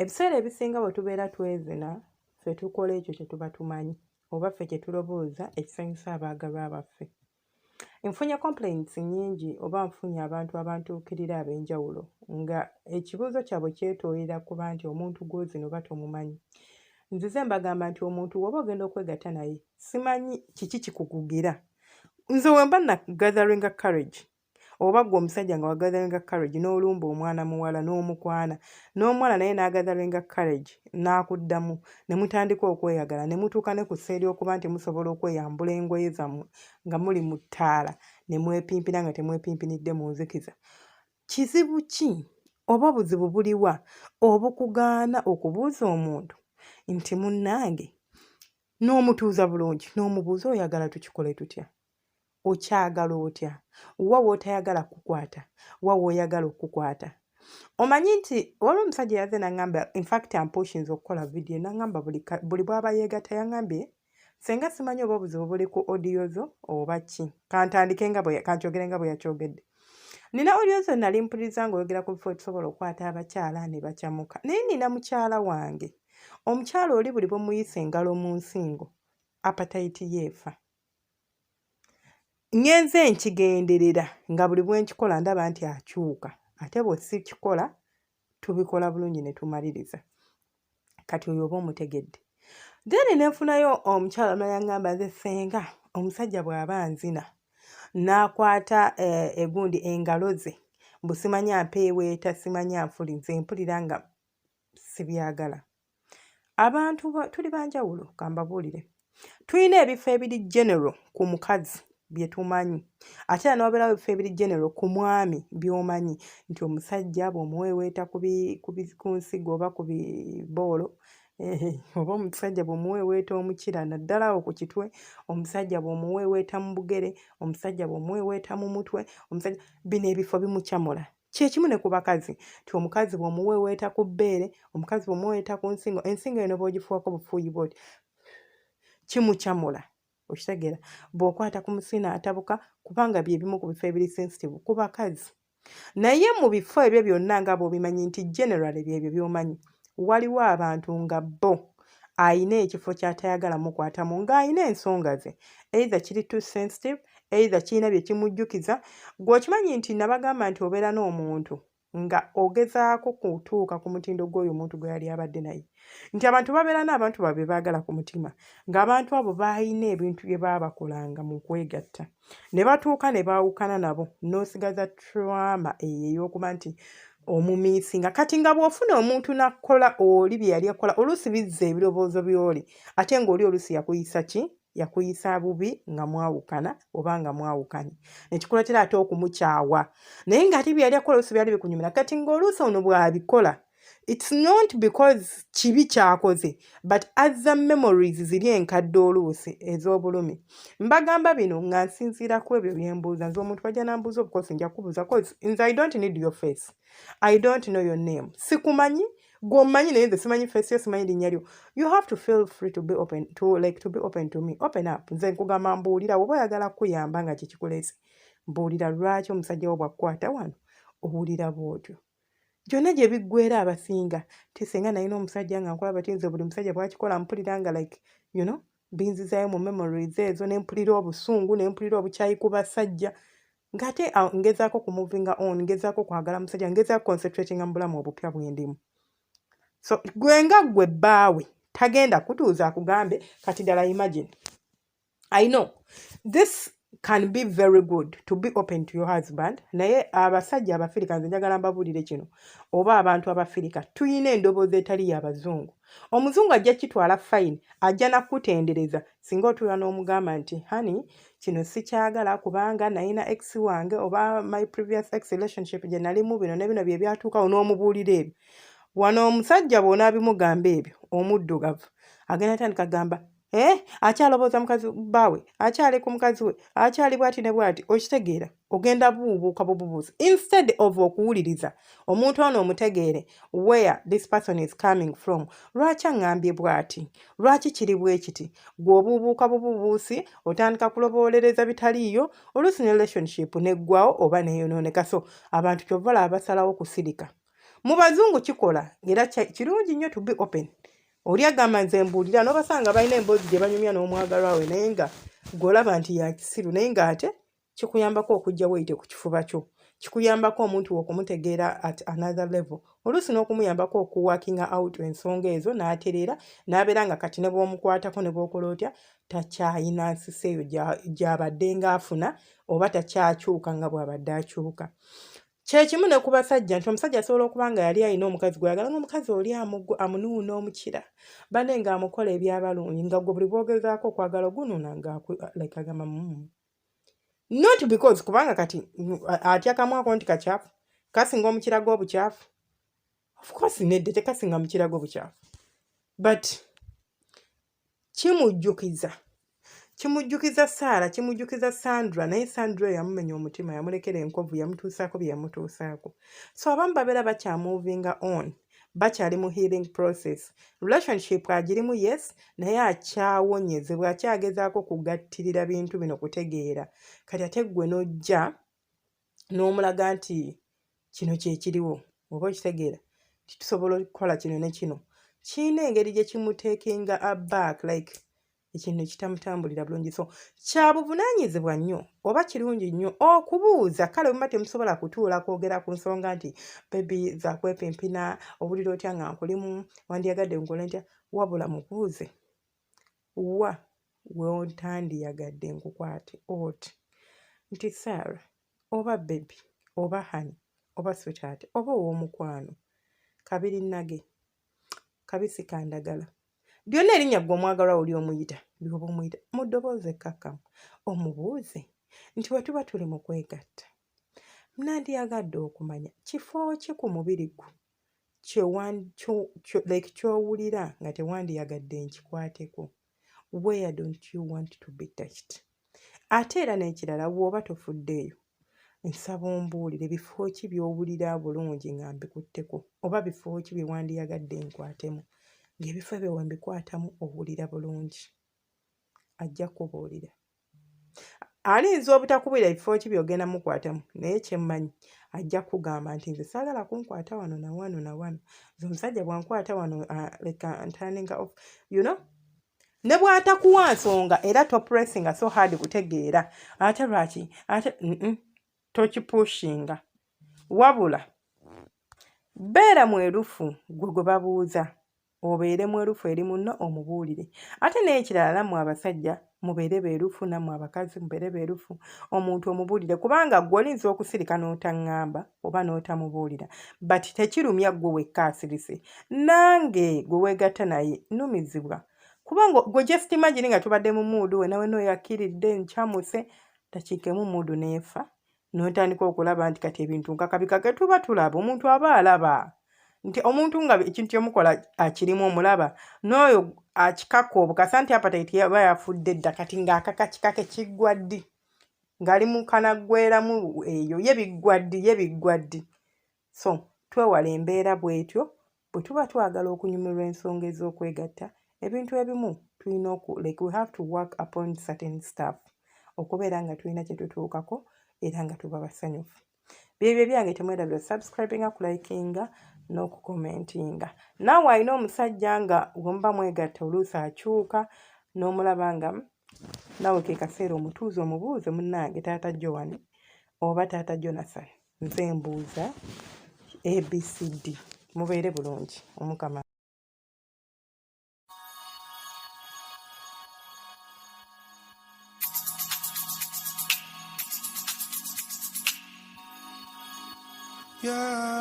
ebiseera ebisinga bwe tubeera twezina ffe tukola ekyo kye tuba tumanyi oba ffe kye tulowooza ekisanyusa abaagalwa baffe. Nfunye complaints nnyingi oba nfunye abantu abantuukirira ab'enjawulo nga ekibuuzo kyabwe kyetoolera kuba nti omuntu gw'ozina oba tomumanyi. Nzize mbagamba nti omuntu w'oba ogenda okwegatta naye simanyi kiki kikukugira. Nze we mba nagatheringa courage oba gwe omusajja nga wagatheringa courage n'olumba omwana muwala n'omukwana n'omuwala naye n'agatheringa courage n'akuddamu ne mutandika okweyagala ne mutuuka ne ku sseeri okuba nti musobola okweyambula engoye zammwe nga muli mu ttaala ne mwepimpira nga temwepimpinidde mu nzikiza. Kizibu ki oba buzibu buliwa obukugaana okubuuza omuntu nti munnange n'omutuuza bulungi n'omubuuza oyagala tukikole tutya? Okyagala otya? Wa w'otayagala kukwata? Wa w'oyagala okukwata? Omanyi nti waliwo omusajja yazze n'aŋŋamba, in fact ampushinze okukola vidiyo n'aŋŋamba buli bw'aba yeegatta yaŋŋambye senga simanyi oba obuzibu buli ku audio zo oba ki. Kankyogere nga bwe yakyogedde. Nina audio zo nali mpuliriza ng'oyogera ku bifo tusobola okukwata abakyala ne bakyamuka. Naye nina mukyala wange. Omukyala oli buli bwe muyisa engalo mu nsingo, appetite yeefa. Ngenze nkigenderera nga buli bwe nkikola ndaba nti akyuka. Ate bwe si kikola tubikola bulungi ne tumaliriza. Kati oyo oba omutegedde. Then ne nfunayo omukyala omulala yaŋŋamba nze ssenga omusajja bw'aba anzina n'akwata egundi engalo ze mbu simanyi ampeeweeta simanyi anfuli nze mpulira nga sibyagala. Abantu tuli banjawulo ka mbabuulire. Tulina ebifo ebiri general ku mukazi bye tumanyi ate era n'obeerawo ebifo ebiri general ku mwami by'omanyi nti omusajja bw'omuweeweeta ku nsigo oba ku biboolo oba omusajja bw'omuweeweeta omukira naddala awo ku kitwe, omusajja bw'omuweeweeta mu bugere, omusajja bw'omuweeweeta mu mutwe, bino ebifo bimukyamula. Kye kimu ne ku bakazi nti omukazi bw'omuweeweeta ku bbeere, omukazi bw'omuweeweeta ku nsingo, ensingo eno bw'ogifuwako bufuuyi bw'oti kimukyamula. Okitegeera bw'okwata ku musina atabuka kubanga bye bimu ku bifo ebiri sensitive ku bakazi. Naye mu bifo ebyo byonna nga bw'obimanyi nti generally byebyo by'omanyi waliwo abantu nga bo ayina ekifo ky'atayagala mukwatamu ng'ayina ensonga ze. Either kiri too sensitive, either kirina bye kimujjukiza. Gw'okimanyi nti nabagamba nti obeera n'omuntu nga ogezaako kutuuka ku mutindo gw'oyo omuntu gwe yali abadde naye. Nti abantu babeera n'abantu baabwe baagala ku mutima ng'abantu abo bayina ebintu bye baba bakolanga mu kwegatta ne batuuka ne baawukana nabo n'osigaza trauma ey'okuba nti omumiisinga. Kati nga bw'ofuna omuntu n'akola oli bye yali akola oluusi bizza ebirowoozo by'oli ate ng'oli oluusi yakuyisa ki? Yakuyisa bubi nga mwawukana oba nga mwawukanye. Nekikuleetera ate okumukyawa. Naye ng'ate bye yali akola oluusi byali bikunyumira. Kati ng'oluusi ono bw'abikola it's not because kibi kyakoze but as a memories ziri enkadde oluusi ez'obulumi. Mbagamba bino nga nsinziira ku ebyo bye mbuuza. Nze omuntu bajja n'ambuuza obukozi nja kubuuza cause nze I don't need your face. I don't know your name. Sikumanyi gw'omanyi naye nze simanyi face yo simanyi linnya lyo. You have to feel free to be open to me. Open up. Nze nkugamba mbuulira oba oyagala kuyamba nga kikikuleese. Mbuulira lwaki omusajja wo bw'akukwata wano owulira bw'otyo. Gyonna gye biggweera abasinga tisenga nalina omusajja nga nkola bati nze buli musajja bw'akikola mpulira nga like binzizaayo mu memories ezo ne mpulira obusungu ne mpulira obukyayi ku basajja ng'ate ngezaako ku moving on ngezaako kwagala musajja ngezaako concentrating mu bulamu obupya bwe ndimu. So gwe nga gwe bbaawe tagenda kutuuza akugambe kati ddala imagine. I know this can be very good to be open to your husband. Naye abasajja abafirika nze njagala mbabuulire kino oba abantu abafirika tuyina endoboozi etali y'abazungu. Omuzungu ajja kitwala fine ajja nakutendereza singa otuula n'omugamba nti honey kino sikyagala kubanga nalina ex wange oba my previous ex relationship gye nalimu bino ne bino bye byatuukawo n'omubuulira ebyo. Wano omusajja bw'onaabimugamba ebyo omuddugavu agenda atandika gamba akyalobooza mukazi baawe akyali ku mukazi we akyali bw'ati ne bw'ati. Okitegeera ogenda buubuuka bubuubuuza instead of okuwuliriza omuntu ono omutegeere where this person is coming from. Lwaki aŋŋambye bw'ati? Lwaki kiri bwe kiti? Gw'obuubuuka bubuubuusi otandika kuloboolereza bitaliiyo oluusi ne relationship neggwawo oba neeyonooneka. So abantu ky'ovala abasalawo kusirika mu bazungu kikola era kirungi nnyo to be open. Oli agamba nze mbuulira n'obasanga balina emboozi gye banyumya n'omwagalwa we naye nga gw'olaba nti ya kisiru naye ng'ate kikuyambako okujja weyite ku kifuba kyo. Kikuyambako omuntu okumutegeera at another level. Oluusi n'okumuyambako okuwakinga out ensonga ezo n'atereera n'abeera nga kati ne bw'omukwatako ne bw'okola otya takyayina nsisi eyo gy'abadde ng'afuna oba takyakyuka nga bw'abadde akyuka. Kyekimu ne ku basajja nti omusajja asobola okuba nga yali alina omukazi gw'ayagala n'omukazi oli amunuuna omukira banne ng'amukola ebyabalungi nga gwe buli bwogezaako okwagala ogunuuna ng'agamba not because kubanga kati atya kamwako nti kacaafu kasinga omukira gw'obukyafu. Of course nedde tekasinga mukira gw'obukyafu but kimujjukiza Sarah, kimujjukiza Sandra, naye Sandra yamumenya omutima, yamulekera enkovu, yamutuusaako bye yamutuusaako. So abamu babeera bakyamovinga on, bakyali mu healing process. Relationship agirimu yes, naye akyawonyezebwa, akyagezaako kugattirira bintu bino kutegeera. Kati ate ggwe n'ojja n'omulaga nti kino kye kiriwo, oba okitegeera tusobola okukola kino ne kino. Kiina engeri gye kimuteekinga aback like ekintu kitamutambulira bulungi. So kyabuvunaanyizibwa nnyo oba kirungi nnyo okubuuza. Kale bwe temusobola kutuula kwogera ku nsonga nti bebi zakwepimpina obulira otya nga nkulimu wandiyagadde nkole ntya, wabula mubuuze wa weotandiyagadde nkukwate oti nti Sarah oba bebi oba hani oba sweetheart oba ow'omukwano kabiri nage kabisi kandagala byonna erinnya gwe omwagalwa oli omuyita byoba omuyita mu ddoboozi ekkakkamu omubuuze nti bwe tuba tuli mu kwegatta nandiyagadde okumanya kifo ki ku mubiri gwo ky'owulira nga tewandiyagadde nkikwateko. Where don't you want to be touched? Ate era n'ekirala bw'oba tofuddeeyo nsaba ombuulire bifo ki by'owulira bulungi nga mbikutteko oba bifo ki bye wandiyagadde nkwatemu ng'ebifo ebyo we mbikwatamu owulira bulungi. Ajja kubuulira. Alinza obutakubira ebifo ki by'ogenda mukwatamu naye kyemmanyi ajja kugamba nti nze saagala kunkwata wano na wano na wano. Nze omusajja bw'ankwata wano leka ntandinga off. You know? Ne bw'atakuwa nsonga era topressinga so hard kutegeera ate lwaki ate tokipushinga wabula beera mwerufu gwe babuuza obeere mwerufu eri munno omubuulire. Ate n'ekirala nammwe abasajja mubeere beerufu, nammwe abakazi mubeere beerufu, omuntu omubuulire kubanga gwe olinza okusirika n'otaŋŋamba oba n'otamubuulira but tekirumya gwe wekka asirise. Nange gwe weegatta naye nnumizibwa kubanga gwe just imagine nga tubadde mu muudu we nawe nooyakiridde nkyamuse takiikemu muudu neefa n'otandika okulaba nti kati ebintu nkakabika ke tuba tulaba omuntu aba alaba nti omuntu nga ekintu kyemukola akirimu omulaba n'oyo akikaka obukasa nti appetite yaba yafudde dda kati ng'akaka kikake kiggwa ddi ng'ali mu kanaggweramu eyo ye biggwa ddi. So twewala embeera bw'etyo bwe tuba twagala okunyumirwa ensonga ez'okwegatta ebintu ebimu tulina like we have to work upon certain stuff okubeera nga tulina kye tutuukako era nga tuba basanyufu. Byebyo byange temwerabira subscribinga kulikinga n'okukomentinga. Naawe alina omusajja nga gwemuba mwegatta oluusi akyuka n'omulaba nga naawe ke kaseera omutuuze omubuuze munnange taata Joan oba taata Jonathan nze mbuuza ABCD. Mubeere bulungi omukama. Yeah.